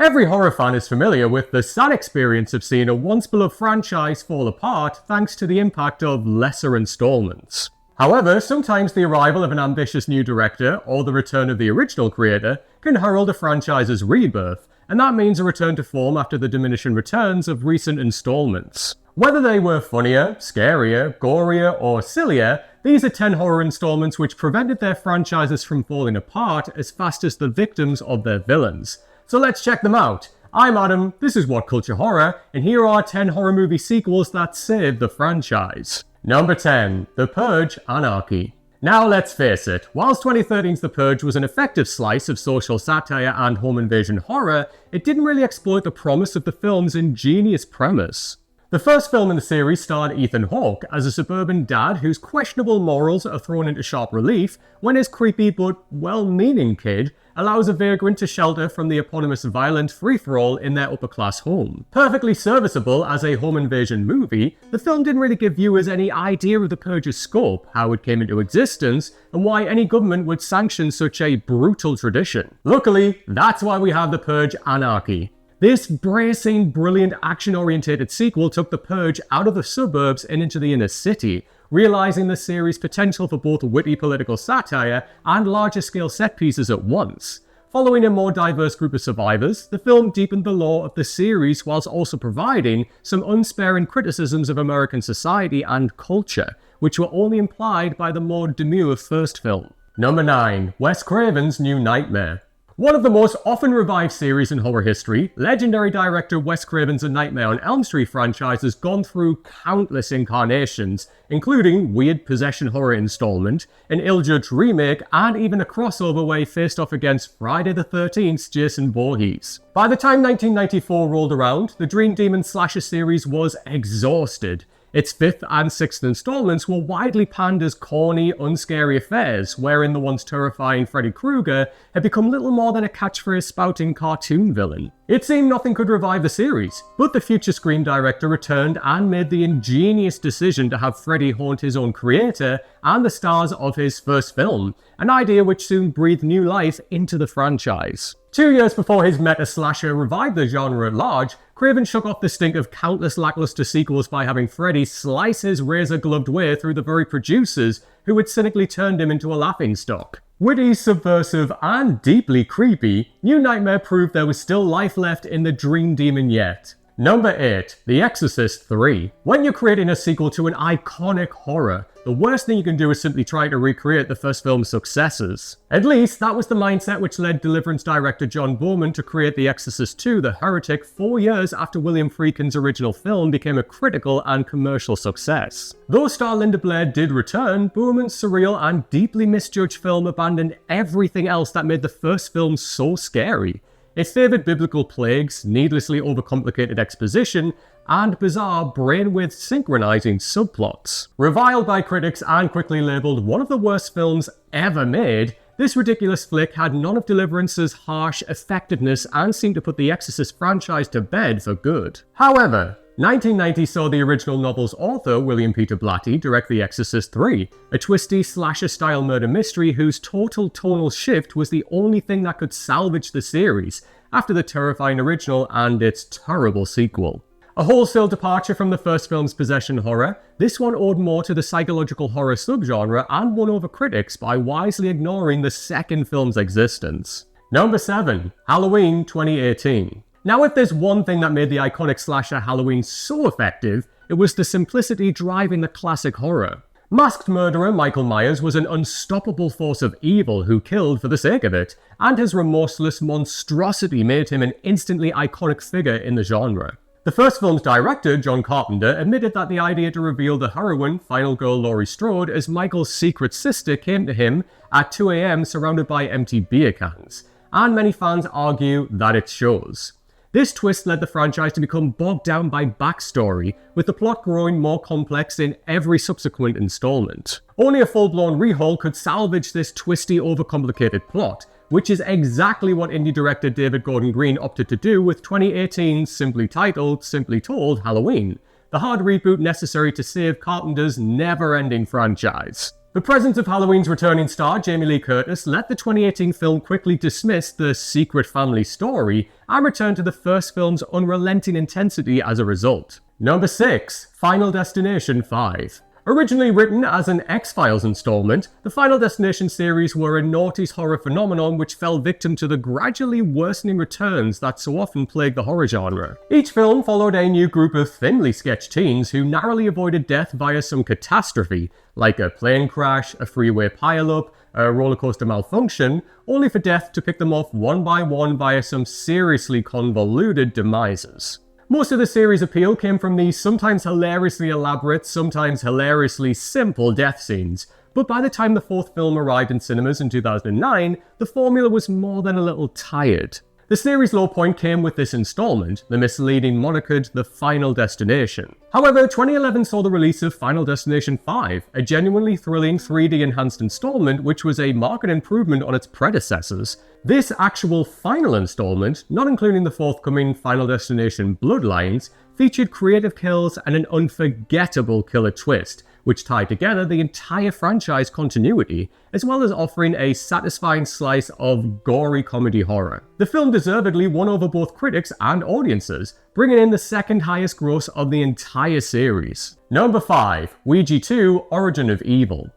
Every horror fan is familiar with the sad experience of seeing a once-beloved franchise fall apart thanks to the impact of lesser installments. However, sometimes the arrival of an ambitious new director or the return of the original creator can herald a franchise's rebirth, and that means a return to form after the diminishing returns of recent installments. Whether they were funnier, scarier, gorier, or sillier, these are 10 horror installments which prevented their franchises from falling apart as fast as the victims of their villains. So let's check them out. I'm Adam, this is What Culture Horror, and here are 10 horror movie sequels that saved the franchise. Number 10. The Purge Anarchy. Now let's face it, whilst 2013's The Purge was an effective slice of social satire and home invasion horror, it didn't really exploit the promise of the film's ingenious premise. The first film in the series starred Ethan Hawke as a suburban dad whose questionable morals are thrown into sharp relief when his creepy but well-meaning kid allows a vagrant to shelter from the eponymous violent free-for-all in their upper-class home. Perfectly serviceable as a home invasion movie, the film didn't really give viewers any idea of the Purge's scope, how it came into existence, and why any government would sanction such a brutal tradition. Luckily, that's why we have The Purge Anarchy. This bracing, brilliant, action-orientated sequel took The Purge out of the suburbs and into the inner city, realizing the series' potential for both witty political satire and larger-scale set pieces at once. Following a more diverse group of survivors, the film deepened the lore of the series whilst also providing some unsparing criticisms of American society and culture, which were only implied by the more demure first film. Number 9. Wes Craven's New Nightmare. One of the most often revived series in horror history, legendary director Wes Craven's A Nightmare on Elm Street franchise has gone through countless incarnations, including weird possession horror installment, an ill-judged remake, and even a crossover where he faced off against Friday the 13th's Jason Voorhees. By the time 1994 rolled around, the Dream Demon slasher series was exhausted. Its 5th and 6th installments were widely panned as corny, unscary affairs, wherein the once terrifying Freddy Krueger had become little more than a catchphrase-spouting cartoon villain. It seemed nothing could revive the series, but the future Scream director returned and made the ingenious decision to have Freddy haunt his own creator and the stars of his first film, an idea which soon breathed new life into the franchise. 2 years before his meta-slasher revived the genre at large, Craven shook off the stink of countless lackluster sequels by having Freddy slice his razor-gloved way through the very producers who had cynically turned him into a laughingstock. Witty, subversive, and deeply creepy, New Nightmare proved there was still life left in the Dream Demon yet. Number 8. The Exorcist 3. When you're creating a sequel to an iconic horror, the worst thing you can do is simply try to recreate the first film's successes. At least, that was the mindset which led Deliverance director John Bowman to create The Exorcist 2: The Heretic 4 years after William Friedkin's original film became a critical and commercial success. Though star Linda Blair did return, Bowman's surreal and deeply misjudged film abandoned everything else that made the first film so scary. It favoured biblical plagues, needlessly overcomplicated exposition, and bizarre brainwave synchronizing subplots. Reviled by critics and quickly labelled one of the worst films ever made, this ridiculous flick had none of Deliverance's harsh effectiveness and seemed to put the Exorcist franchise to bed for good. However, 1990 saw the original novel's author, William Peter Blatty, direct The Exorcist 3, a twisty, slasher-style murder mystery whose total tonal shift was the only thing that could salvage the series, after the terrifying original and its terrible sequel. A wholesale departure from the first film's possession horror, this one owed more to the psychological horror subgenre and won over critics by wisely ignoring the second film's existence. Number 7. Halloween 2018. Now, if there's one thing that made the iconic slasher Halloween so effective, it was the simplicity driving the classic horror. Masked murderer Michael Myers was an unstoppable force of evil who killed for the sake of it, and his remorseless monstrosity made him an instantly iconic figure in the genre. The first film's director, John Carpenter, admitted that the idea to reveal the heroine, final girl Laurie Strode, as Michael's secret sister came to him at 2 a.m. surrounded by empty beer cans, and many fans argue that it shows. This twist led the franchise to become bogged down by backstory, with the plot growing more complex in every subsequent installment. Only a full-blown rehaul could salvage this twisty, overcomplicated plot, which is exactly what indie director David Gordon Green opted to do with 2018's simply titled, simply told Halloween, the hard reboot necessary to save Carpenter's never-ending franchise. The presence of Halloween's returning star Jamie Lee Curtis let the 2018 film quickly dismiss the secret family story and return to the first film's unrelenting intensity as a result. Number 6. Final Destination 5. Originally written as an X-Files installment, the Final Destination series were a noughties horror phenomenon which fell victim to the gradually worsening returns that so often plague the horror genre. Each film followed a new group of thinly sketched teens who narrowly avoided death via some catastrophe, like a plane crash, a freeway pileup, a roller coaster malfunction, only for death to pick them off one by one via some seriously convoluted demises. Most of the series' appeal came from these sometimes hilariously elaborate, sometimes hilariously simple death scenes, but by the time the fourth film arrived in cinemas in 2009, the formula was more than a little tired. The series' low point came with this installment, the misleading monikered The Final Destination. However, 2011 saw the release of Final Destination 5, a genuinely thrilling 3D enhanced installment which was a marked improvement on its predecessors. This actual final installment, not including the forthcoming Final Destination Bloodlines, featured creative kills and an unforgettable killer twist, which tied together the entire franchise continuity, as well as offering a satisfying slice of gory comedy horror. The film deservedly won over both critics and audiences, bringing in the second highest gross of the entire series. Number 5. Ouija 2: Origin of Evil.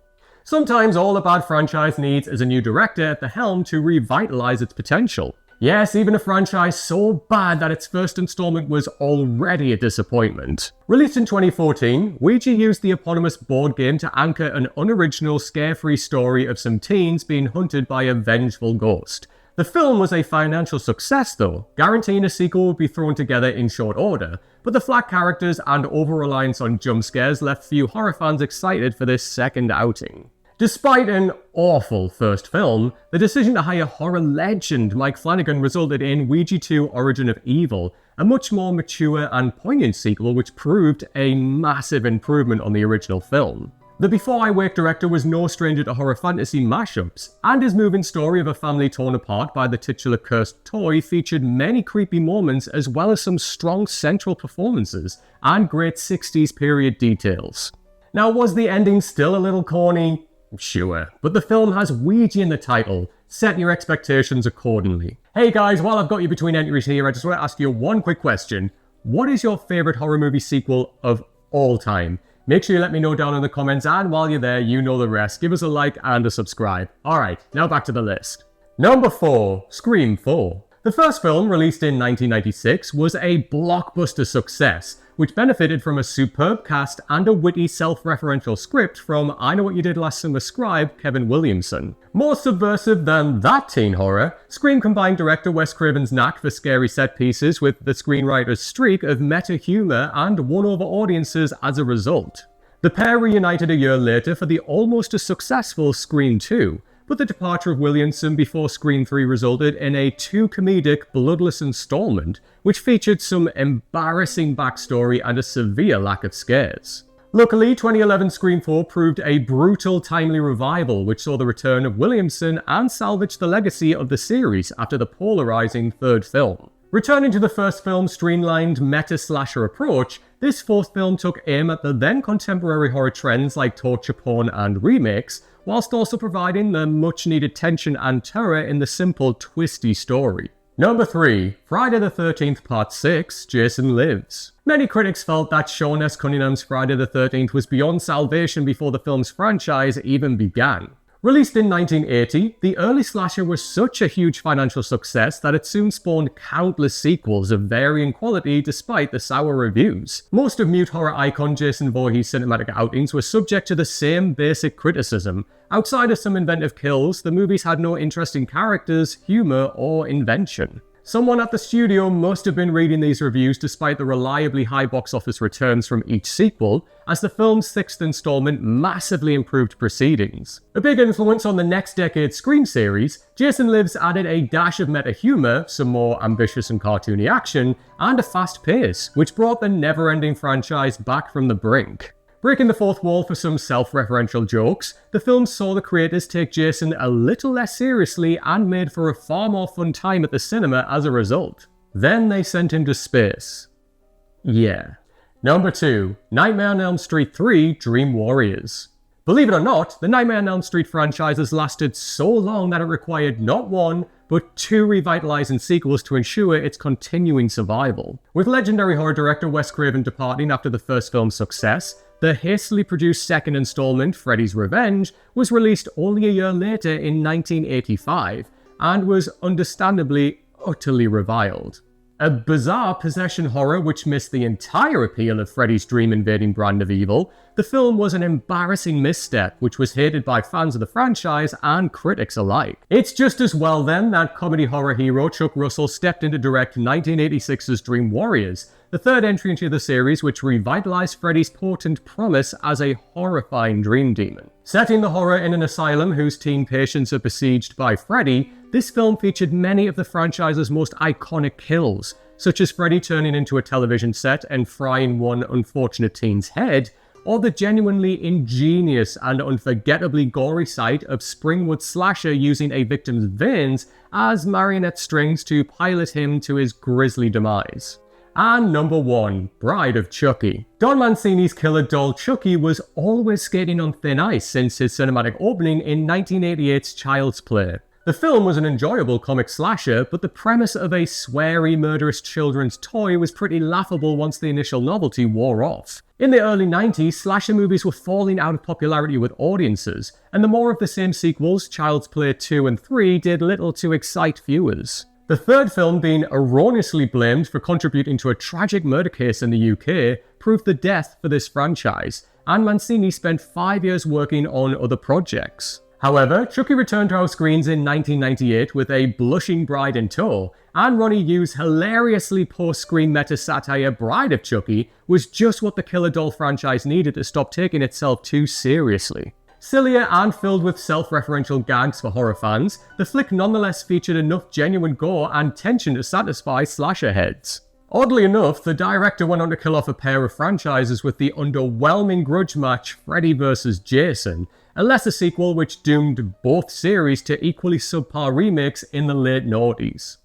Sometimes all a bad franchise needs is a new director at the helm to revitalize its potential. Yes, even a franchise so bad that its first installment was already a disappointment. Released in 2014, Ouija used the eponymous board game to anchor an unoriginal, scare-free story of some teens being hunted by a vengeful ghost. The film was a financial success though, guaranteeing a sequel would be thrown together in short order, but the flat characters and over-reliance on jump scares left few horror fans excited for this second outing. Despite an awful first film, the decision to hire horror legend Mike Flanagan resulted in Ouija 2: Origin of Evil, a much more mature and poignant sequel which proved a massive improvement on the original film. The Before I Wake director was no stranger to horror fantasy mashups, and his moving story of a family torn apart by the titular cursed toy featured many creepy moments as well as some strong central performances and great 60s period details. Now, was the ending still a little corny? Sure, but the film has Ouija in the title. Set your expectations accordingly. Hey guys, while I've got you between entries here, I just want to ask you one quick question. What is your favourite horror movie sequel of all time? Make sure you let me know down in the comments, and while you're there, you know the rest. Give us a like and a subscribe. Alright, now back to the list. Number 4. Scream 4. The first film, released in 1996, was a blockbuster success, which benefited from a superb cast and a witty self-referential script from I Know What You Did Last Summer scribe Kevin Williamson. More subversive than that teen horror, Scream combined director Wes Craven's knack for scary set pieces with the screenwriter's streak of meta humor and won over audiences as a result. The pair reunited a year later for the almost as successful Scream 2, but the departure of Williamson before Scream 3 resulted in a too comedic, bloodless installment, which featured some embarrassing backstory and a severe lack of scares. Luckily, 2011 Scream 4 proved a brutal, timely revival, which saw the return of Williamson and salvaged the legacy of the series after the polarizing third film. Returning to the first film's streamlined meta-slasher approach, this fourth film took aim at the then contemporary horror trends like torture porn and remakes, whilst also providing the much-needed tension and terror in the simple, twisty story. Number 3. Friday the 13th Part 6, Jason Lives. Many critics felt that Sean S. Cunningham's Friday the 13th was beyond salvation before the film's franchise even began. Released in 1980, the early slasher was such a huge financial success that it soon spawned countless sequels of varying quality despite the sour reviews. Most of mute horror icon Jason Voorhees' cinematic outings were subject to the same basic criticism. Outside of some inventive kills, the movies had no interesting characters, humor, or invention. Someone at the studio must have been reading these reviews despite the reliably high box office returns from each sequel, as the film's sixth installment massively improved proceedings. A big influence on the next decade's Scream series, Jason Lives added a dash of meta-humor, some more ambitious and cartoony action, and a fast pace, which brought the never-ending franchise back from the brink. Breaking the fourth wall for some self-referential jokes, the film saw the creators take Jason a little less seriously and made for a far more fun time at the cinema as a result. Then they sent him to space. Yeah. Number 2. Nightmare on Elm Street 3: Dream Warriors. Believe it or not, the Nightmare on Elm Street franchise has lasted so long that it required not one, but 2 revitalizing sequels to ensure its continuing survival. With legendary horror director Wes Craven departing after the first film's success, the hastily produced second installment, Freddy's Revenge, was released only a year later in 1985, and was understandably utterly reviled. A bizarre possession horror which missed the entire appeal of Freddy's dream-invading brand of evil, the film was an embarrassing misstep which was hated by fans of the franchise and critics alike. It's just as well then that comedy horror hero Chuck Russell stepped in to direct 1986's Dream Warriors, the third entry into the series which revitalized Freddy's potent promise as a horrifying dream demon. Setting the horror in an asylum whose teen patients are besieged by Freddy, this film featured many of the franchise's most iconic kills, such as Freddy turning into a television set and frying one unfortunate teen's head, or the genuinely ingenious and unforgettably gory sight of Springwood Slasher using a victim's veins as marionette strings to pilot him to his grisly demise. And number 1, Bride of Chucky. Don Mancini's killer doll Chucky was always skating on thin ice since his cinematic opening in 1988's Child's Play. The film was an enjoyable comic slasher, but the premise of a sweary, murderous children's toy was pretty laughable once the initial novelty wore off. In the early 90s, slasher movies were falling out of popularity with audiences, and the more of the same sequels, Child's Play 2 and 3, did little to excite viewers. The third film, being erroneously blamed for contributing to a tragic murder case in the UK, proved the death for this franchise, and Mancini spent 5 years working on other projects. However, Chucky returned to our screens in 1998 with a blushing bride in tow, and Ronnie Yu's hilariously post-screen meta-satire Bride of Chucky was just what the killer doll franchise needed to stop taking itself too seriously. Sillier and filled with self-referential gags for horror fans, the flick nonetheless featured enough genuine gore and tension to satisfy slasher heads. Oddly enough, the director went on to kill off a pair of franchises with the underwhelming grudge match Freddy vs. Jason, a lesser sequel which doomed both series to equally subpar remakes in the late noughties.